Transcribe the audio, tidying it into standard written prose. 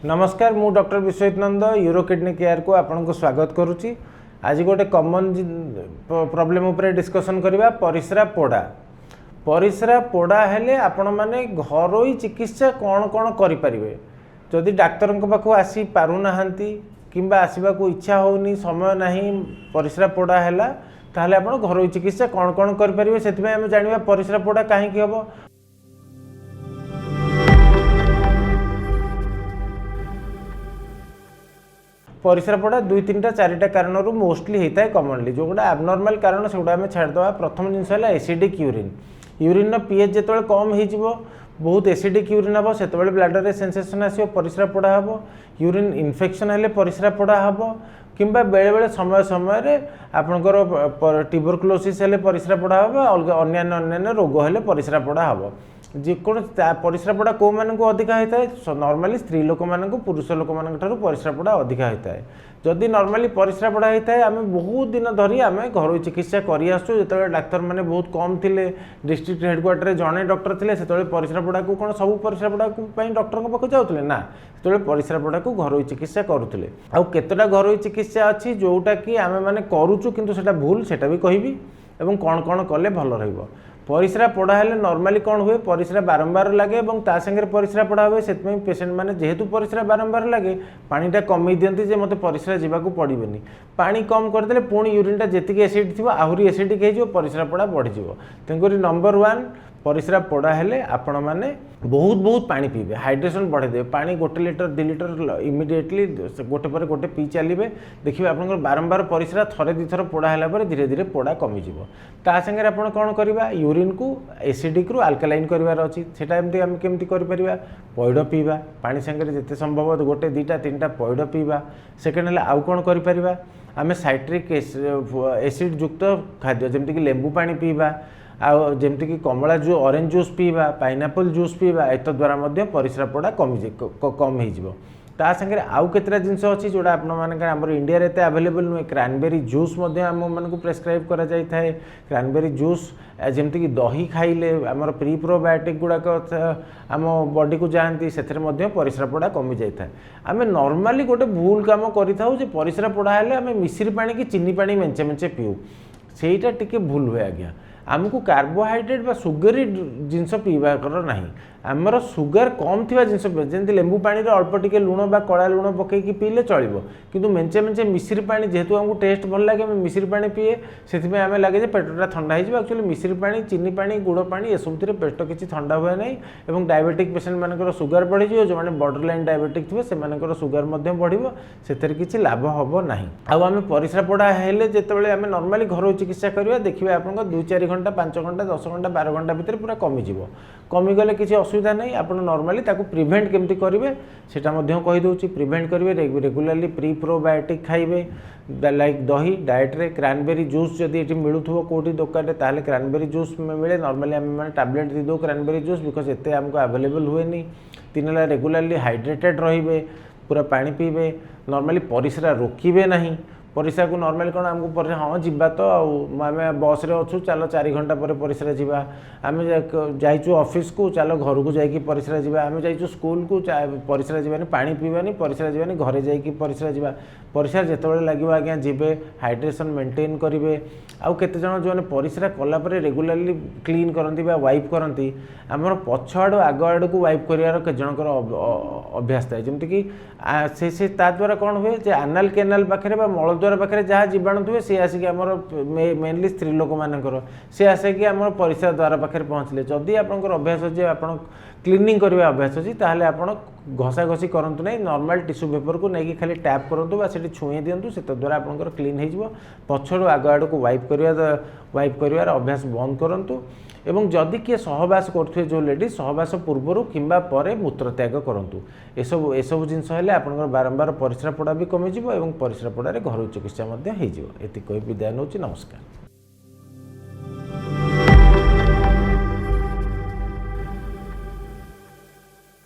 नमस्कार मु डॉक्टर विश्वजित नंद euro kidney care को आपको स्वागत करुच्ची। आज गोटे कॉमन प्रॉब्लम उपरे डिस्कशन करवा परिस्रा पोड़ा। परिस्रा पोड़ा हेले आपण माने घरोई चिकित्सा कौन कौन करें जदि डाक्तर पाखु आसी पारुनाहांती किंबा आसवा को इच्छा होनी समय नहीं परिस्रा पोड़ा है ताहले आपण घरोई चिकित्सा कौन कौन करें से जाना परिस्रा पोड़ा कहीं हम। परिस्रा पोड़ा दुई तीन टा चारिटा कारण मोस्टली होता है कॉमनली जो गुड़ा एबनॉर्मल कारण से आम छाड़देवा। प्रथम जिनस है एसिडिक यूरिन। यूरिन पीएच जो कम हो बहुत एसिडिक यूरिन हम से ब्लाडर में सेंसेशन आसो परिस्रा पोड़ा हम। यूरिन इन्फेक्शन हेले परिस्रा पोड़ा हम किंबा बेले बेले समय समय आपणकर ट्यूबरकुलोसिस हेले परिस्रा पोड़ा हम अन्य रोग हेले परिस्रा पोड़ा हम। जेको परिस्रा पोड़ा कौ मानक अधिका होता है नॉर्मली स्त्री लोक मान पुरुष लोक मान परिस्रा पोड़ा अधिका होता है। जदि नॉर्मली परिस्रा पोड़ा होता है आम बहुत दिन धरी आम घरोई चिकित्सा कर जो डाक्तर मैंने बहुत कम थे डिस्ट्रिक्ट हेडक्वार्टर जड़े डॉक्टर थे से परिस्रा पोड़ा को कौन सब परिस्रा पोड़ा डॉक्टर पाक जाते ना से परिस्रा पोड़ा को घरोई चिकित्सा करुले। आउ केतटा घरोई चिकित्सा अच्छी जोटा कि आम मैंने करुचु किंतु सेटा भूल सेटा भी कहबी एवं कौन कौन कले भल रहिबो। परिस्रा पोड़ा हेले नॉर्मली कौन हुए परिस्रा बारंबार लगे और ता संगे परिस्रा पोड़ा हुए से पेशेंट मैंने जेहेतु परिस्रा बारंबार लगे पानीटा कमी दियंती जे मते परिस्रा जीवाकू पड़बनी। पानी कम करदे पुणी यूरिनटा जेतिक एसिड थी आहरी एसिडिक हो परिस्रा पोड़ा बढ़ीज। तेणुक नंबर 1 परिस्रा पोड़ा हेले आपण मैंने बहुत बहुत पानी पीबे हाइड्रेशन बढ़े पानी 1 लीटर 2 लीटर इमिडिएटली गोटे पर गोटे पी चलिए देखिए आप बारंबार परिस्रा थरे दी थर पोड़ा है धीरे धीरे पोड़ा कमिज। ता संगे आप कौन करवा यूरिन को एसिडिक रु अल्कालाइन करार अच्छी से आम केमती कर पैड पीवा पानी संगे जिते संभव 1 2 3 पैड पीवा। सेकेंड है आउ कौन कर आम साइट्रिक एसिड युक्त खाद्य जमीक लेंबू पानी पीवा जमीक कमला ऑरेंज जूस पीवा पाइनएप्पल जूस पीवा एत द्वारा परिस्रा पोड़ा कम हो। ता संगे आउ केतरा जिनस अच्छी जोड़ा आम इंडिया एत अवेलेबल नुहे क्रैनबेरी जूस आम मान को प्रेस्क्राइब करा जाए। क्रैनबेरी जूस जमीक दही खाइले आमर प्री प्रोबायोटिक गुड़ाक आम बॉडी को जाती से परिस्रा पोड़ा कमी जाए। आम नॉर्मली गोटे भूल काम कर परिस्रा पोड़ा हेले आम मिश्री पानी कि चीनी पानी मेंचे मेंचे पीऊ सेटा टिके भूल हुए आज्ञा। आमको कार्बोहाइड्रेट बा सुगरी जिनस पीवा कर ना आमर सुगर कम थी जिनस जमी लेंबू पानी अल्प टिके लुण बा कड़ा लुण पकईकि पीले चलो किंतु मेंचे मेंचे मिश्री पानी जेहेतु आमको टेस्ट भल लगे मिश्री पानी पीए से आम लगे पेटटा ठंडा हो एक्चुअली मिश्री पानी चीनी पानी गुड़ पानी ये सब पेट किसी ठंडा हुए ना। डायबिटिक पेसेंट मानकर सुगर बढ़ी जो मैंने बॉर्डर लाइन डायबिटिक थे से सुगर बढ़ से किसी लाभ हम ना। आम परिस्रा पोड़ा हेले जिते आम नॉर्मली घरोई चिकित्सा करवा देखिए आप 2-4 घंटा 5 घंटा 10 घंटा 12 घंटा भितर पूरा कमिज। कमिगले किसी असुविधा नहीं आप नॉर्मली ताकू प्रिवेंट केमती करेंगे सेटा कहीदे प्रिवेंट करेंगे रेगुलाली प्री प्रोबायोटिक खाइबे लाइक दही डाएट रे क्रैनबेरी जूस जदि ये मिलूथो कौटी दुकान ताहले क्रैनबेरी जूस मिले नॉर्मली आम टैबलेट दी दो क्रैनबेरी जूस बिकज एते आमको अवेलेबल हुए नहीं। 3 रेगुलाली हाइड्रेटेड रहिबे पूरा पानी पीबे नॉर्मली परिस्रा रोकिबे नहीं। परिस्रा को नॉर्मली कौन आमको हाँ जीवा तो आम बस रे अच्छु चलो 4 घंटा पर परिस्रा जीवा आम जाइचु ऑफिस को चलो घर को जाइए परिस्रा जीवा आम जाइचु स्कूल को परिस्रा जीवानी पानी पीवानी परिस्रा जीवानी घरे जाइए परिस्रा जीवा परिस्रा जिते लगे आज्ञा जीवे हाइड्रेशन मेंटेन करेंगे। आउ केते जन जो परिस्रा कलापर रेगुलाली क्लीन करती वाइप करती आमर पछ आड़ आग आड़ को वाइप करार के जनकर अभ्यास थाए जमीक से द्वारा कौन हुए आनाल केनाल पाखे मलद्वार पाखे जहाँ जीवाणु थे सी आसिक आमर मेनली स्त्री लोक मानकर सी आसिक आम परिस्रा द्वार पाखे पहुँचले जदि आपंकर अभ्यास अच्छे आप क्लीनिंग करवा अभ्यास अच्छी ताहले आप घसा घसी करूँ ना नॉर्मल टिश्यू पेपर को लेकिन खाली टैप करूँ से छुई दिंतु से द्वारा आपंकर क्लीन हो पछड़ू आग आड़ को वाइप करार अभ्यास बंद करूँ। एवं जदि किए सहवास करुवे जो लेडीज सहवास पूर्वर किंबा परे मूत्र त्याग करूँ एसबू जिनस आपंकर बारंबार परिस्रा पोड़ा भी कमिज और परिस्रा पोड़े घरोई चिकित्सा हो। विदाय नौ नमस्कार।